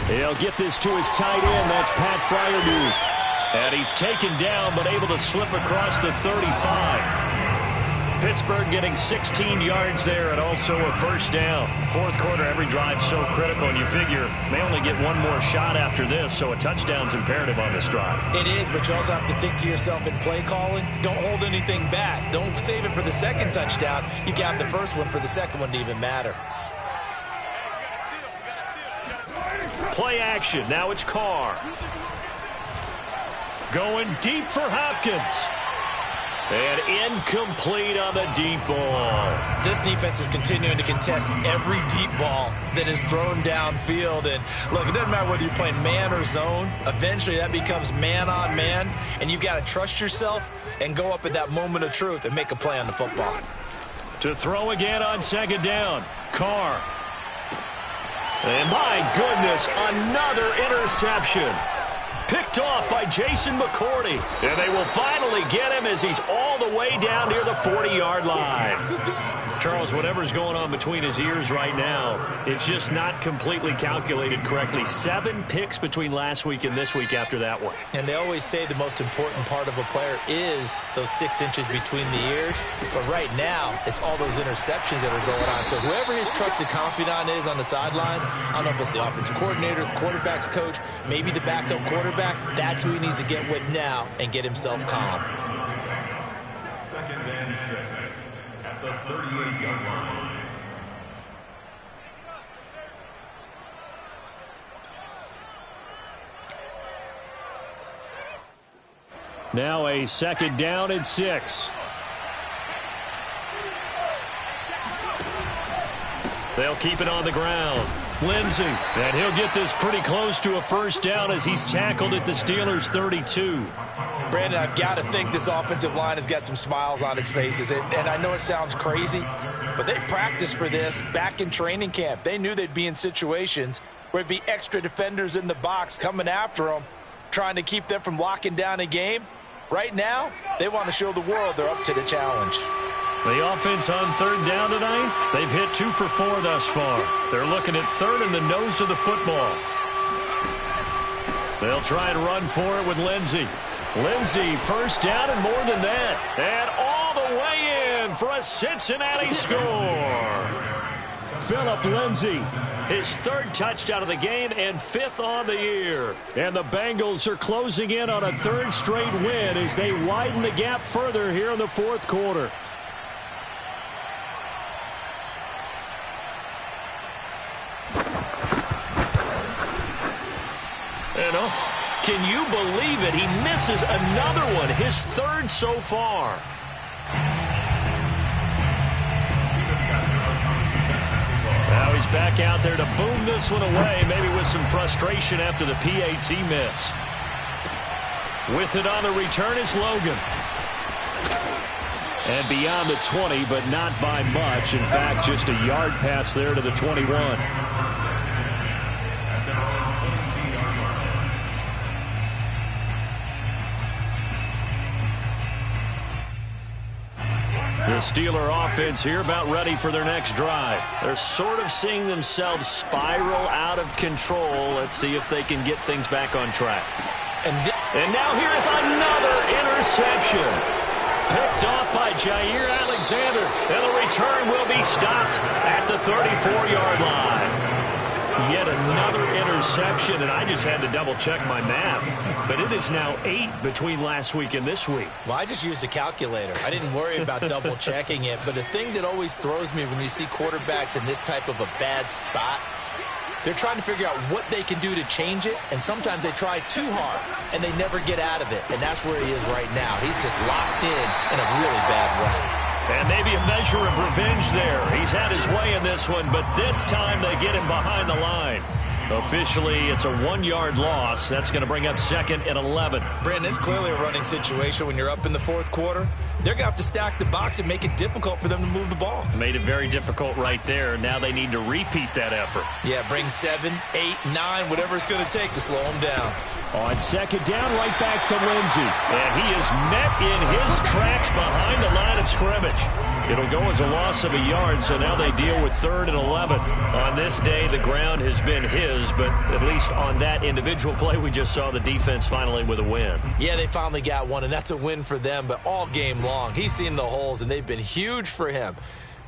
[SPEAKER 1] He'll get this to his tight end. That's Pat Freiermuth. And he's taken down, but able to slip across the 35. Pittsburgh getting 16 yards there and also a first down. Fourth quarter, every drive so critical, and you figure they only get one more shot after this, so a touchdown's imperative on this drive.
[SPEAKER 2] It is, but you also have to think to yourself in play calling, don't hold anything back. Don't save it for the second touchdown. You got the first one for the second one to even matter.
[SPEAKER 1] Play action. Now it's Carr. Going deep for Hopkins. And incomplete on the deep ball.
[SPEAKER 2] This defense is continuing to contest every deep ball that is thrown downfield. And look, it doesn't matter whether you're playing man or zone. Eventually that becomes man on man. And you got to trust yourself and go up at that moment of truth and make a play on the football.
[SPEAKER 1] To throw again on second down. Carr. And my goodness, another interception. Picked off by Jason McCourty. And they will finally get him as he's all the way down near the 40-yard line. Charles, whatever's going on between his ears right now, it's just not completely calculated correctly. 7 picks between last week and this week after that one.
[SPEAKER 2] And they always say the most important part of a player is those 6 inches between the ears. But right now, it's all those interceptions that are going on. So whoever his trusted confidant is on the sidelines, I don't know if it's the offensive coordinator, the quarterback's coach, maybe the backup quarterback, that's who he needs to get with now and get himself calm.
[SPEAKER 3] 2nd and 6 at the 38-yard line.
[SPEAKER 1] Now a 2nd down and 6. They'll keep it on the ground. Lindsey, and he'll get this pretty close to a first down as he's tackled at the Steelers' 32.
[SPEAKER 2] Brandon, I've got to think this offensive line has got some smiles on its faces. And I know it sounds crazy, but they practiced for this back in training camp. They knew they'd be in situations where it'd be extra defenders in the box coming after them, trying to keep them from locking down a game. Right now, they want to show the world they're up to the challenge.
[SPEAKER 1] The offense on 3rd down tonight, they've hit 2 for 4 thus far. They're looking at 3rd in the nose of the football. They'll try and run for it with Lindsey. Lindsey, first down and more than that. And all the way in for a Cincinnati score.
[SPEAKER 4] Phillip Lindsay.
[SPEAKER 1] His third touchdown of the game and 5th on the year.
[SPEAKER 4] And the Bengals are closing in on a 3rd straight win as they widen the gap further here in the 4th quarter.
[SPEAKER 1] And can you believe it? He misses another one, his 3rd so far. Now he's back out there to boom this one away, maybe with some frustration after the PAT miss. With it on the return is Logan. And beyond the 20, but not by much. In fact, just a yard pass there to the 21. The Steeler offense here about ready for their next drive. They're sort of seeing themselves spiral out of control. Let's see if they can get things back on track. And now here is another interception. Picked off by Jair Alexander. And the return will be stopped at the 34-yard line. Yet another interception, and I just had to double-check my math. But it is now 8 between last week and this week.
[SPEAKER 2] Well, I just used a calculator. I didn't worry about double-checking it. But the thing that always throws me when you see quarterbacks in this type of a bad spot, they're trying to figure out what they can do to change it, and sometimes they try too hard, and they never get out of it. And that's where he is right now. He's just locked in a really bad way.
[SPEAKER 1] And maybe a measure of revenge there. He's had his way in this one, but this time they get him behind the line. Officially, it's a 1-yard loss. That's going to bring up 2nd and 11.
[SPEAKER 5] Brandon, it's clearly a running situation when you're up in the 4th quarter. They're going to have to stack the box and make it difficult for them to move the ball.
[SPEAKER 1] Made it very difficult right there. Now they need to repeat that effort.
[SPEAKER 5] Yeah, bring 7, 8, 9, whatever it's going to take to slow them down.
[SPEAKER 4] On 2nd down, right back to Lindsay.
[SPEAKER 1] And he is met in his tracks behind the line of scrimmage. It'll go as a loss of a yard, so now they deal with 3rd and 11. On this day, the ground has been his, but at least on that individual play, we just saw the defense finally with a win.
[SPEAKER 2] Yeah, they finally got one, and that's a win for them, but all game long, he's seen the holes, and they've been huge for him.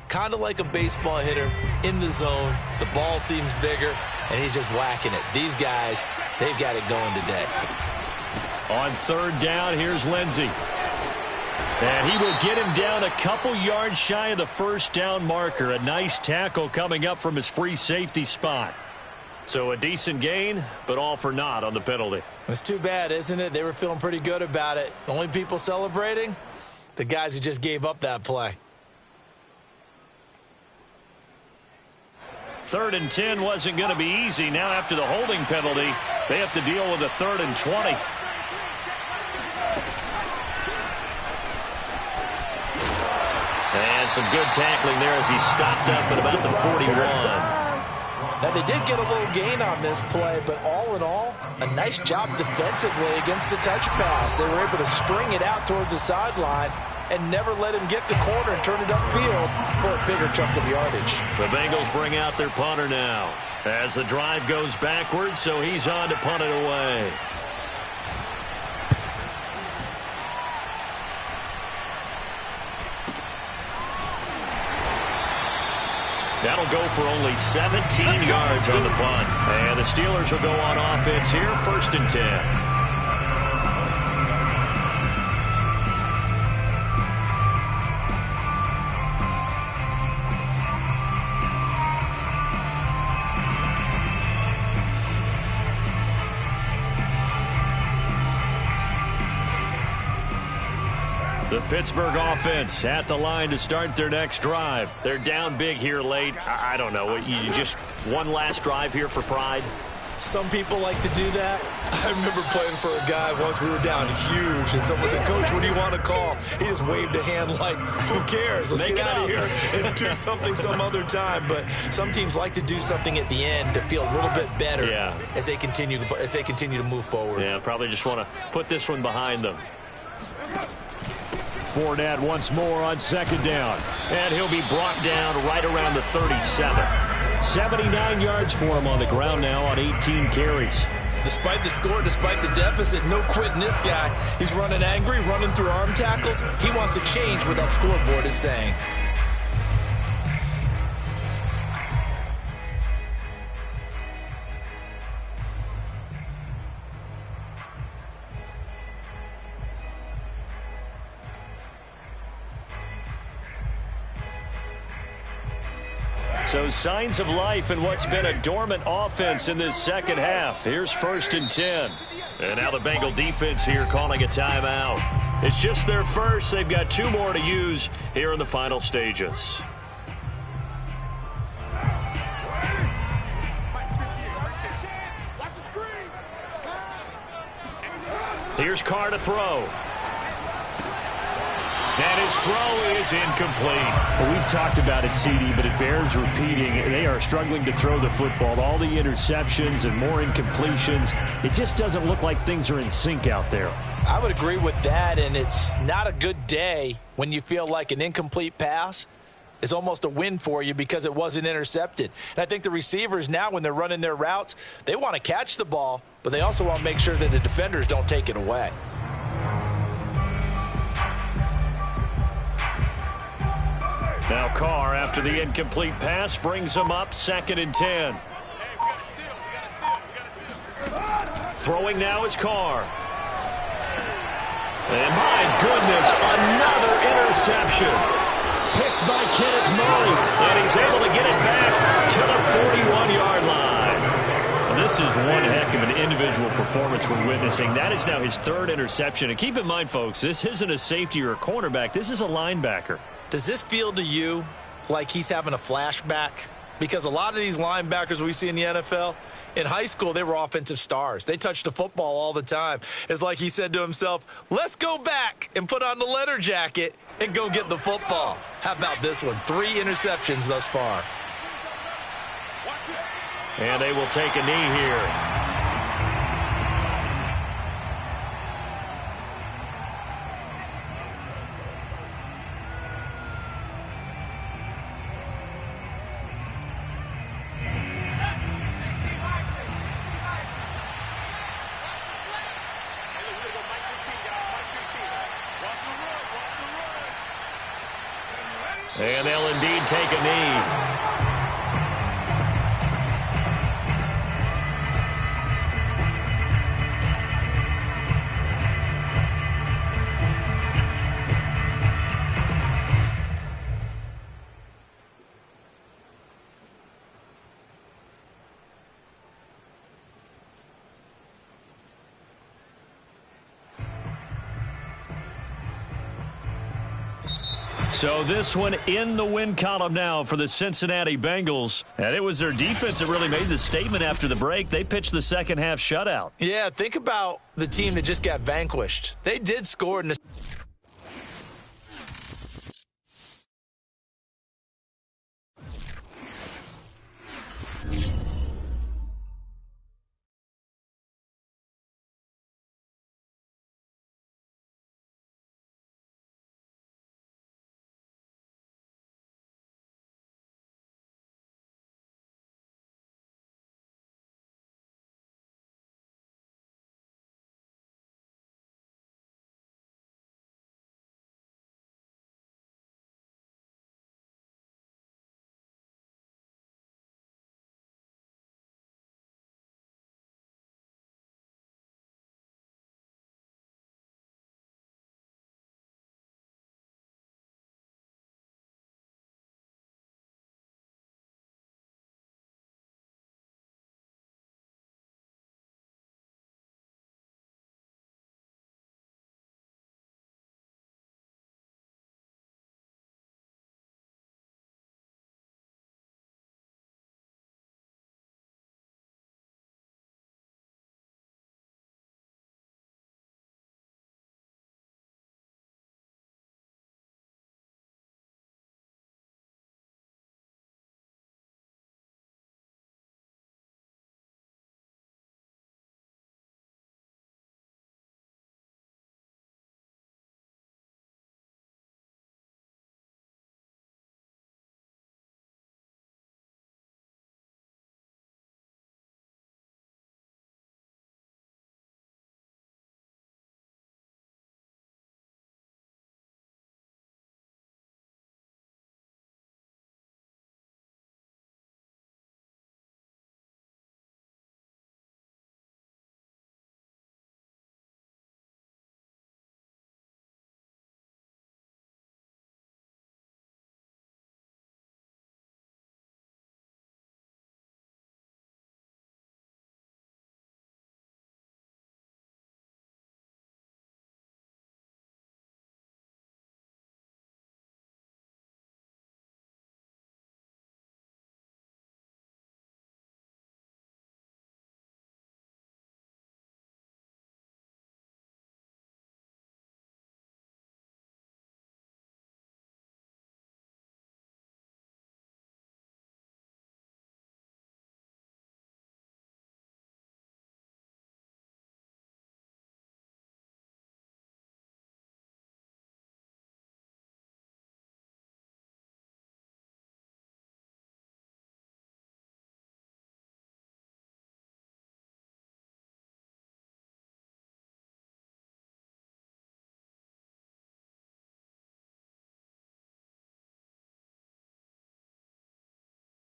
[SPEAKER 2] Kind of like a baseball hitter in the zone. The ball seems bigger, and he's just whacking it. These guys, they've got it going today.
[SPEAKER 1] On 3rd down, here's Lindsay. And he will get him down a couple yards shy of the 1st down marker. A nice tackle coming up from his free safety spot. So a decent gain, but all for naught on the penalty.
[SPEAKER 2] It's too bad, isn't it? They were feeling pretty good about it. The only people celebrating? The guys who just gave up that play.
[SPEAKER 1] 3rd and 10 wasn't going to be easy. Now after the holding penalty, they have to deal with a 3rd and 20. And some good tackling there as he stopped up at about the 41.
[SPEAKER 2] Now, they did get a little gain on this play, but all in all, a nice job defensively against the touch pass. They were able to string it out towards the sideline and never let him get the corner and turn it upfield for a bigger chunk of yardage.
[SPEAKER 1] The Bengals bring out their punter now as the drive goes backwards, so he's on to punt it away. That'll go for only 17 yards on the punt. And the Steelers will go on offense here, 1st and 10. The Pittsburgh offense at the line to start their next drive. They're down big here late. I don't know. You just one last drive here for pride?
[SPEAKER 5] Some people like to do that. I remember playing for a guy once. We were down huge, and someone said, "Coach, what do you want to call?" He just waved a hand like, "Who cares? Let's get out of here and do something some other time." But some teams like to do something at the end to feel a little bit better as they continue to move forward.
[SPEAKER 1] Yeah, probably just want to put this one behind them.
[SPEAKER 4] Fournette once more on 2nd down.
[SPEAKER 1] And he'll be brought down right around the 37.
[SPEAKER 4] 79 yards for him on the ground now on 18 carries.
[SPEAKER 5] Despite the score, despite the deficit, no quitting this guy. He's running angry, running through arm tackles. He wants to change what that scoreboard is saying.
[SPEAKER 1] So signs of life in what's been a dormant offense in this second half. Here's 1st and 10. And now the Bengal defense here calling a timeout. It's just their first. They've got 2 more to use here in the final stages. Here's Carr to throw. And his throw is incomplete.
[SPEAKER 4] Well, we've talked about it, CD, but it bears repeating. They are struggling to throw the football. All the interceptions and more incompletions. It just doesn't look like things are in sync out there.
[SPEAKER 2] I would agree with that, and it's not a good day when you feel like an incomplete pass is almost a win for you because it wasn't intercepted. And I think the receivers now, when they're running their routes, they want to catch the ball, but they also want to make sure that the defenders don't take it away.
[SPEAKER 1] Now Carr, after the incomplete pass, brings him up 2nd and 10. Throwing now is Carr. And my goodness, another interception. Picked by Kenneth Murray, and he's able to get it back to the 41-yard line. Well, this is one heck of an individual performance we're witnessing. That is now his 3rd interception. And keep in mind, folks, this isn't a safety or a cornerback. This is a linebacker.
[SPEAKER 5] Does this feel to you like he's having a flashback? Because a lot of these linebackers we see in the NFL, in high school, they were offensive stars. They touched the football all the time. It's like he said to himself, let's go back and put on the leather jacket and go get the football. How about this one? 3 interceptions thus far.
[SPEAKER 1] And they will take a knee here. And they'll indeed take a knee. So this one in the win column now for the Cincinnati Bengals. And it was their defense that really made the statement after the break. They pitched the second half shutout.
[SPEAKER 5] Yeah, think about the team that just got vanquished. They did score in the